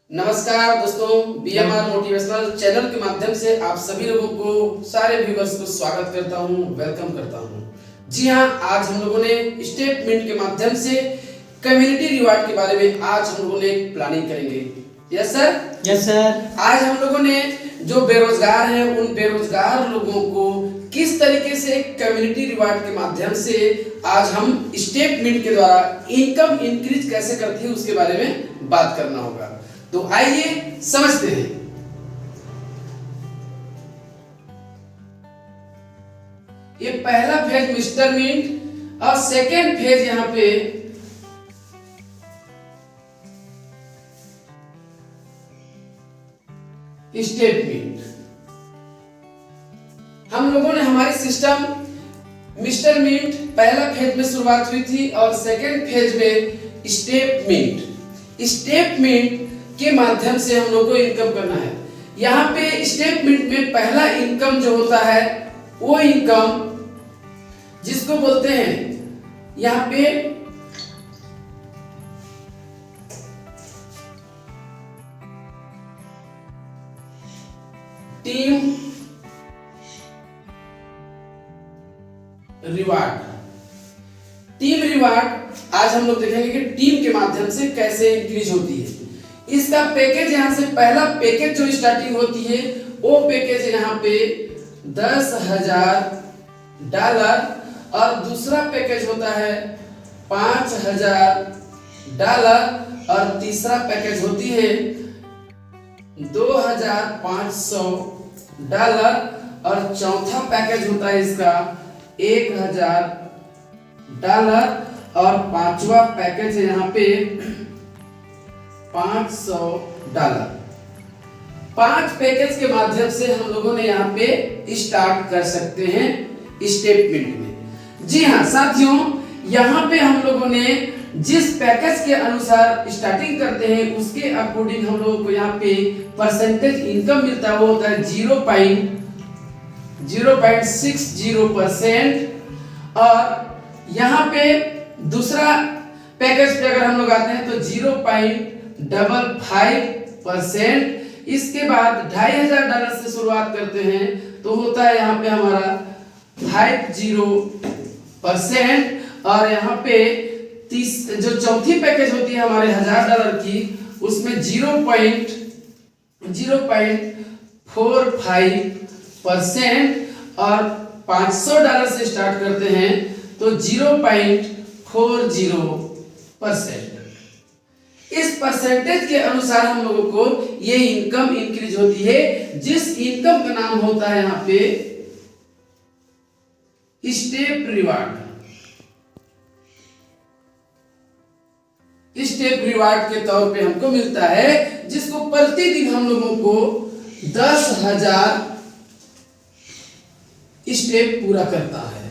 नमस्कार दोस्तों, BMR motivational channel के माध्यम से आप सभी लोगों को, सारे व्यूअर्स को स्वागत करता हूं, वेलकम करता हूं। जी हां, आज हम लोगों ने स्टेटमेंट के माध्यम से कम्युनिटी रिवार्ड के बारे में आज हम लोगों ने प्लानिंग करेंगे। Yes sir. Yes sir. आज हम लोगों ने जो बेरोजगार हैं उन बेरोजगार लोगों को किस तरीके से कम्युनिटी रिवार्ड के माध्यम से आज हम स्टेटमेंट के द्वारा इनकम इंक्रीज कैसे करती है उसके बारे में बात करना होगा। तो आइए समझते हैं। ये पहला फेज मिस्टर मिंट और सेकेंड फेज यहां पे स्टेटमेंट। हम लोगों ने हमारे सिस्टम मिस्टर मिंट पहला फेज में शुरुआत हुई थी और सेकेंड फेज में स्टेटमेंट के माध्यम से हम लोग को इनकम करना है। यहाँ पे स्टेटमेंट में पहला इनकम जो होता है वो इनकम जिसको बोलते हैं यहाँ पे टीम रिवार्ड। टीम रिवार्ड आज हम लोग देखेंगे कि टीम के माध्यम से कैसे इंक्रीज होती है। इसका पैकेज यहां से पहला पैकेज जो स्टार्टिंग होती है वो पैकेज यहाँ पे $10,000 और दूसरा पैकेज होता है $5,000 और तीसरा पैकेज होती है $2,500 और चौथा पैकेज होता है इसका $1,000 और पांचवा पैकेज है यहाँ पे $500। 5 पैकेज के माध्यम से हम लोगों ने यहाँ पे स्टार्ट कर सकते हैं स्टेटमेंट में। जी हाँ साथियों, यहाँ पे हम लोगों ने जिस पैकेज के अनुसार स्टार्टिंग करते हैं उसके अकॉर्डिंग हम लोगों को यहाँ पे परसेंटेज इनकम मिलता है, वो होता है 0.60%। और यहाँ पे दूसरा पैकेज पे अगर हम लोग आते हैं तो 0.55%। इसके बाद $2,500 से शुरुआत करते हैं तो होता है यहाँ पे हमारा 50%। और यहाँ पे जो चौथी पैकेज होती है हमारे $1,000 की, उसमें 0.45% और $500 से स्टार्ट करते हैं तो 0.40%। इस परसेंटेज के अनुसार हम लोगों को ये इनकम इंक्रीज होती है, जिस इनकम का नाम होता है यहाँ पे स्टेप रिवार्ड। स्टेप रिवार्ड के तौर पे हमको मिलता है, जिसको प्रतिदिन हम लोगों को 10,000 स्टेप पूरा करता है।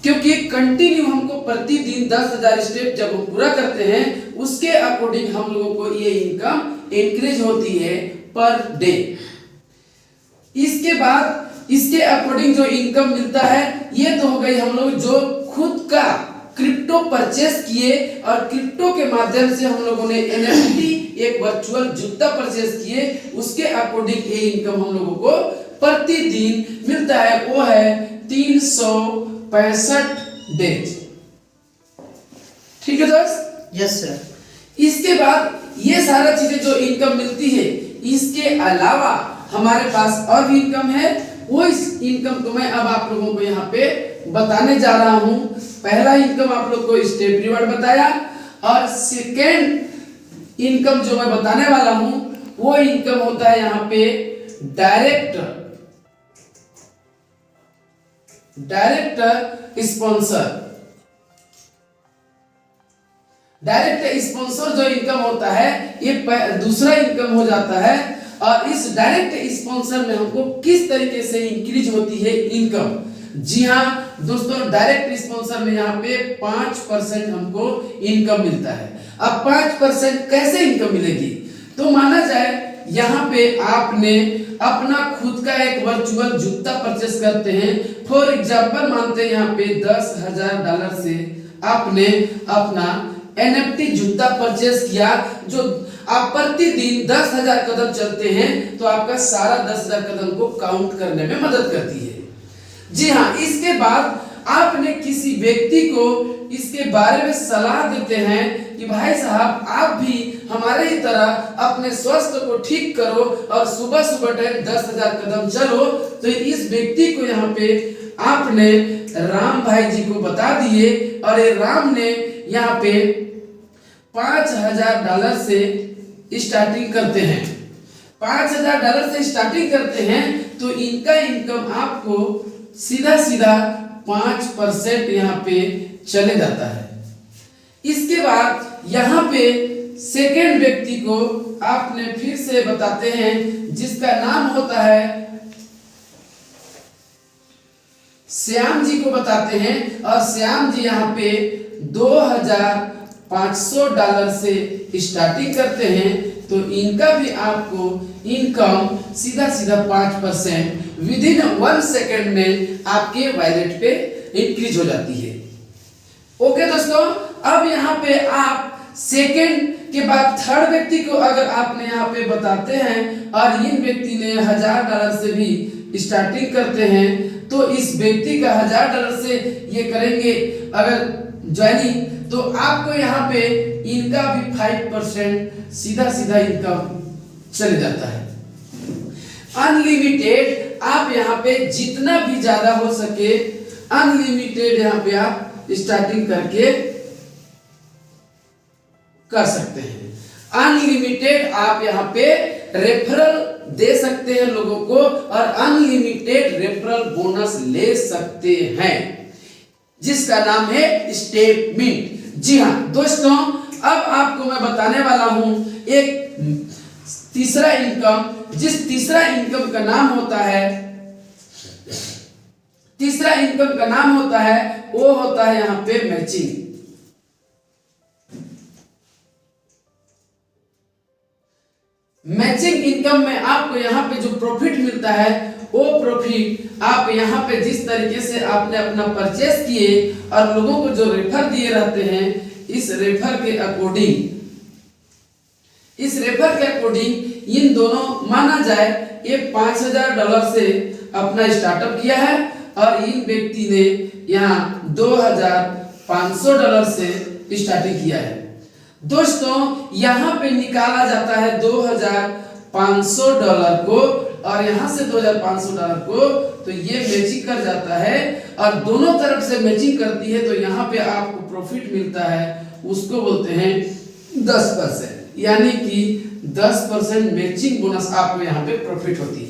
क्योंकि कंटिन्यू हमको प्रतिदिन 10,000 स्टेप जब हम पूरा करते हैं उसके अकॉर्डिंग हम लोगों को ये इनकम इंक्रीज होती है पर डे। इसके बाद इसके अकॉर्डिंग जो इनकम मिलता है ये तो हो गई हम लोग जो खुद का क्रिप्टो परचेस किए और क्रिप्टो के माध्यम से हम लोगों ने NFT एक वर्चुअल जूता परचेस किए, उसके अकॉर्डिंग ये इनकम हम लोगों को प्रतिदिन मिलता है, वो है 365 डेज। ठीक है दोस्त? Yes sir. इसके बाद ये सारा चीजें जो इनकम मिलती है, इसके अलावा हमारे पास और भी इनकम है। वो इस इनकम को मैं अब आप लोगों को यहाँ पे बताने जा रहा हूँ। पहला इनकम आप लोग को स्टेप रिवार्ड बताया और सेकेंड इनकम जो मैं बताने वाला हूँ वो इनकम होता है यहाँ पे डायरेक्ट स्पॉन्सर। डायरेक्ट स्पॉन्सर जो इनकम होता है ये दूसरा इनकम हो जाता है। और इस डायरेक्ट स्पॉन्सर में हमको किस तरीके से इंक्रीज होती है इनकम। जी हाँ दोस्तों, डायरेक्ट स्पॉन्सर में यहाँ पे 5% हमको इनकम मिलता है। अब 5% कैसे इनकम मिलेगी, तो माना जाए यहाँ पे आपने अपना खुद का एक वर्चुअल जूता परचेस करते हैं। फॉर एग्जांपल मानते हैं यहाँ पे $10,000 से आपने अपना NFT जूता परचेस किया, जो आप प्रतिदिन 10,000 कदम चलते हैं तो आपका सारा 10,000 कदम को काउंट करने में मदद करती है। जी हाँ, इसके बाद आपने किसी व्यक्ति को इसके बारे में सलाह देते हैं कि भाई साहब आप भी हमारे ही तरह अपने स्वास्थ्य को ठीक करो और सुबह सुबह टाइम 10,000 कदम चलो, तो इस व्यक्ति को यहाँ पे आपने राम भाई जी को बता दिए और ये राम ने यहाँ पे $5,000 से स्टार्टिंग करते हैं। $5,000 से स्टार्टिंग करते हैं तो इनका इनकम आपको सीधा सीधा 5% यहाँ पे चले जाता है। इसके बाद यहाँ पे सेकेंड व्यक्ति को आपने फिर से बताते हैं जिसका नाम होता है श्याम जी को बताते हैं और श्याम जी यहाँ पे $2,500 से स्टार्टिंग करते हैं तो इनका भी आपको इनकम सीधा सीधा 5% विदिन 1 सेकेंड में आपके वॉलेट पे इंक्रीज हो जाती है। ओके दोस्तों, अब यहाँ पे आप सेकेंड के बाद थर्ड व्यक्ति को अगर आपने यहाँ पे बताते हैं और इन व्यक्ति ने $1,000 से भी स्टार्टिंग करते हैं तो इस व्यक्ति का $1,000 से ये करेंगे अगर ज्वाइनिंग तो आपको यहाँ पे इनका भी 5% सीधा सीधा इनकम चले जाता है। अनलिमिटेड आप यहाँ पे जितना भी ज्यादा हो सके अनलिमिटेड यहाँ पे आप स्टार्टिंग करके कर सकते हैं। अनलिमिटेड आप यहाँ पे रेफरल दे सकते हैं लोगों को और अनलिमिटेड रेफरल बोनस ले सकते हैं जिसका नाम है स्टेटमेंट। जी हाँ दोस्तों, अब आपको मैं बताने वाला हूं एक तीसरा इनकम, जिस तीसरा इनकम का नाम होता है वो होता है यहाँ पे मैचिंग। मैचिंग इनकम में आपको यहाँ पे जो प्रॉफिट मिलता है वो प्रॉफिट आप यहाँ पे जिस तरीके से आपने अपना परचेस किए और लोगों को जो रेफर दिए रहते हैं इस रेफर के अकॉर्डिंग इन दोनों माना जाए ये $5,000 से अपना स्टार्टअप किया है और इन व्यक्ति ने यहाँ $2,500 से स्टार्टिंग किया है। दोस्तों यहाँ पे निकाला जाता है $2,500 को और यहाँ से $2,500 को, तो ये मैचिंग कर जाता है और दोनों तरफ से मैचिंग करती है तो यहाँ पे आपको प्रॉफिट मिलता है, उसको बोलते हैं 10%, यानी कि 10% मैचिंग बोनस आपको यहाँ पे प्रॉफिट होती है।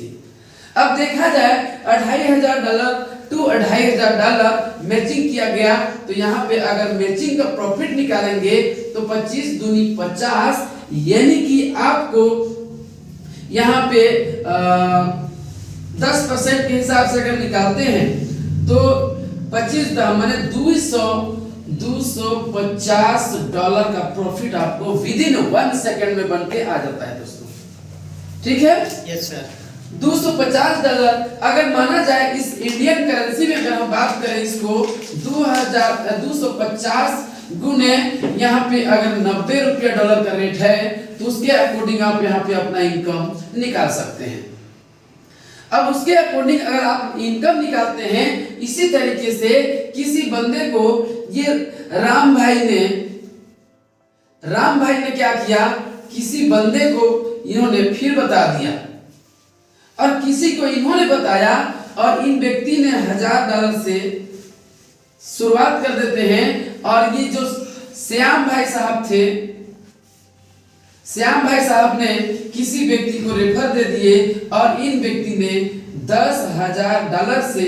अब देखा जाए $2,500 to $2,500 मैचिंग किया गया तो यहाँ पे अगर मैचिंग का प्रॉफिट निकालेंगे तो 25 दूनी 50, यानी कि आपको यहाँ पे 10% के हिसाब से अगर निकालते हैं तो 25 माने $250 का प्रॉफिट आपको विदिन 1 सेकेंड में बन के आ जाता है दोस्तों। ठीक है, यस सर। $250 अगर माना जाए इस इंडियन करेंसी में अगर हम बात करें इसको 250 गुने यहाँ पे अगर $90 का रेट है तो उसके अकॉर्डिंग आप यहाँ पे अपना इनकम निकाल सकते हैं। अब उसके अकॉर्डिंग अगर आप इनकम निकालते हैं इसी तरीके से किसी बंदे को ये राम भाई ने क्या किया, किसी बंदे को इन्होंने फिर बता दिया और किसी को इन्होंने बताया और इन व्यक्ति ने $1,000 से शुरुआत कर देते हैं और ये जो श्याम भाई साहब थे, श्याम भाई साहब ने किसी व्यक्ति को रेफर दे दिए और इन व्यक्ति ने $10,000 से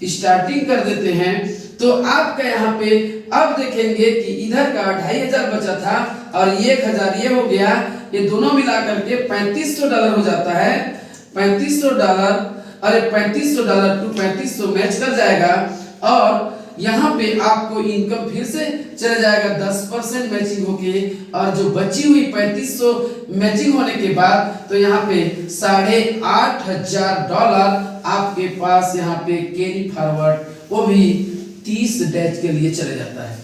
स्टार्टिंग कर देते हैं। तो आपका यहाँ पे अब देखेंगे कि इधर का $2,500 बचा था और 1,000 ये हो गया, ये दोनों मिलाकर के $3,500 हो जाता है। $3,500 और $3,500 टू 3,500 मैच कर जाएगा और यहाँ पे आपको इनकम फिर से चला जाएगा 10% मैचिंग होके और जो बची हुई 3,500 मैचिंग होने के बाद तो यहाँ पे $8,500 आपके पास यहाँ पे कैरी फॉरवर्ड वो भी 30 डेज के लिए चले जाता है।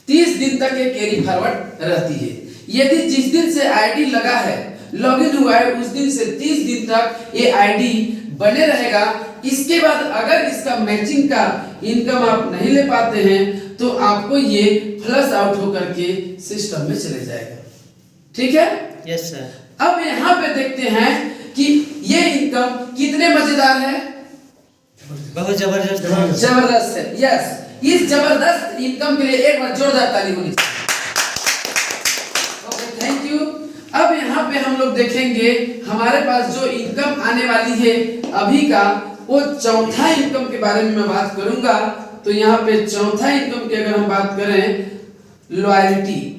30 दिन तक ये कैरी फॉरवर्ड रहती है। यदि जिस दिन से आईडी लगा है, लॉगिन हुआ है, उस दिन से 30 दिन तक ये आईडी बने रहेगा। इसके बाद अगर इसका मैचिंग का इनकम आप नहीं ले पाते हैं तो आपको ये फ्लश आउट होकर के सिस्टम में चले जाएगा। ठीक है? Yes sir. अब यहाँ पे देखते हैं कि ये इनकम कितने मजेदार है। बहुत जबरदस्त जबरदस्त है। यस, इस जबरदस्त इनकम के लिए एक बार जोरदार ताली होनी चाहिए। Okay, thank you. अब यहाँ पे हम लोग देखेंगे हमारे पास जो इनकम आने वाली है अभी का, वो चौथा इनकम के बारे में मैं बात करूंगा। तो यहाँ पे चौथा इनकम की अगर हम बात करें, लॉयल्टी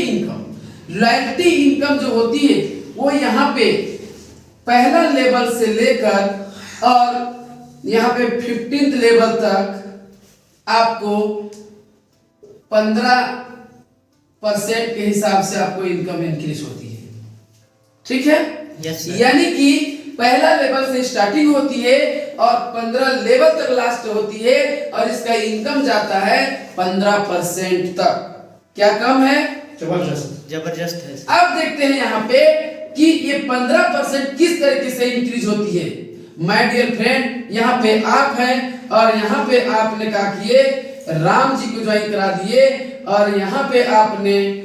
इनकम। लॉयल्टी इनकम जो होती है वो यहाँ पे पहला लेवल से लेकर और यहाँ पे 15th लेवल तक आपको 15% के हिसाब से आपको इनकम इंक्रीज होती है। ठीक है? यस। यानी कि पहला लेवल से स्टार्टिंग होती है और 15 लेवल तक लास्ट होती है और इसका इनकम जाता है 15% तक। क्या कम है? जबरदस्त है। अब देखते हैं यहाँ पे कि ये 15% किस तरीके से इंक्रीज होती है। माय डियर फ्रेंड, यहाँ पे आप हैं और यहाँ पे आपने कहा कि ये राम जी को ज्वाइन करा दिए और यहाँ पे आपने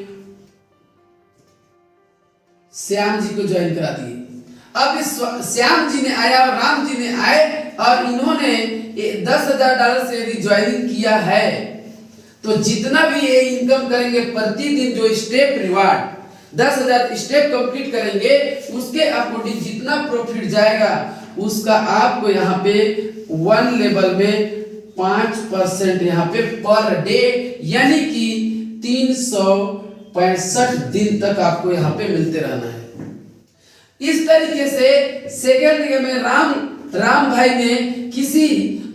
श्याम जी को ज्वाइन करा दिए। अब इस श्याम जी ने आया और राम जी ने आए और इन्होंने $10,000 से यदि ज्वाइनिंग किया है तो जितना भी ये इनकम करेंगे प्रतिदिन, जो स्टेप रिवार्ड 10,000 स्टेप कंप्लीट करेंगे, उसके अकॉर्डिंग जितना प्रॉफिट जाएगा उसका आपको यहाँ पे 1 लेवल में 5% यहाँ पे पर डे, यानी कि 365 दिन तक आपको यहाँ पे मिलते रहना है। इस तरीके से सेकेंड में राम भाई ने किसी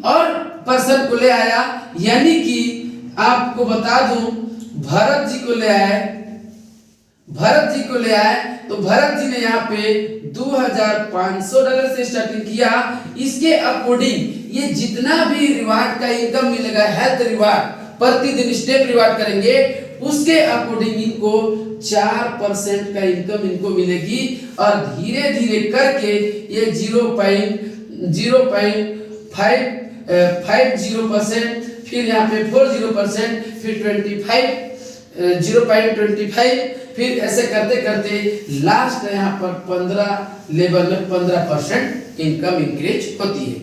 और पर्सन को ले आया, यानी कि आपको बता दूं भरत जी को ले आए। तो भरत जी ने यहाँ पे $2,500 से स्टार्टिंग किया। इसके अकॉर्डिंग ये जितना भी रिवार्ड का इनकम मिलेगा, हेल्थ रिवार्ड प्रतिदिन स्टेप रिवार्ड करेंगे, उसके अकॉर्डिंग इनको 4% का इनकम इनको मिलेगी और धीरे धीरे करके ये 0.50%, फिर यहाँ पे 40%, फिर 0.25, फिर ऐसे करते करते लास्ट यहाँ पर 15 लेवल में 15% इनकम इंक्रीज होती है।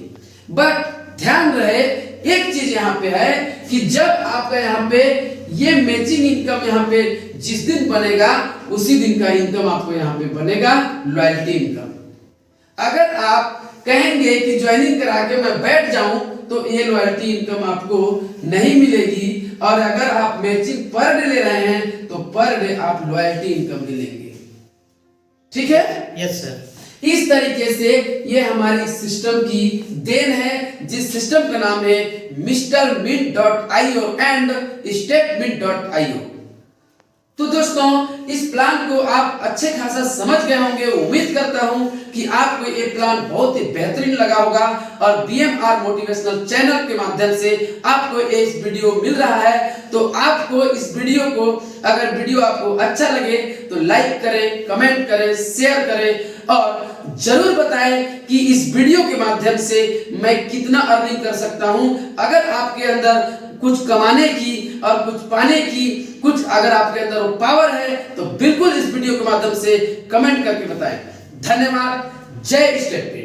बट ध्यान रहे एक चीज यहाँ पे है कि जब आपका यहाँ पे ये मैचिंग इनकम यहाँ पे जिस दिन बनेगा उसी दिन का इनकम आपको यहाँ पे बनेगा लॉयल्टी इनकम। अगर आप कहेंगे कि ज्वाइनिंग करा के मैं बैठ जाऊं तो ये लॉयल्टी इनकम आपको नहीं मिलेगी, और अगर आप मैचिंग पर डे ले रहे हैं तो पर डे आप लॉयल्टी इनकम मिलेंगे। ठीक है? Yes sir. इस तरीके से ये हमारी सिस्टम की देन है, जिस सिस्टम का नाम है MrMint.io एंड StepMint.io। तो दोस्तों, इस प्लान को आप अच्छे खासा समझ गए होंगे। उम्मीद करता हूं कि आपको ये प्लान बहुत ही बेहतरीन लगा होगा और BMR मोटिवेशनल चैनल के माध्यम से आपको ये इस वीडियो मिल रहा है। तो आपको इस वीडियो को, अगर वीडियो आपको अच्छा लगे तो लाइक करें, कमेंट करें, शेयर करें और जरूर बताएं कि इस वीडियो के माध्यम से मैं कितना अर्निंग कर सकता हूं। अगर आपके अंदर कुछ कमाने की और कुछ पाने की कुछ अगर आपके अंदर वो पावर है तो बिल्कुल इस वीडियो के माध्यम से कमेंट करके बताएं। धन्यवाद। जय स्टेप।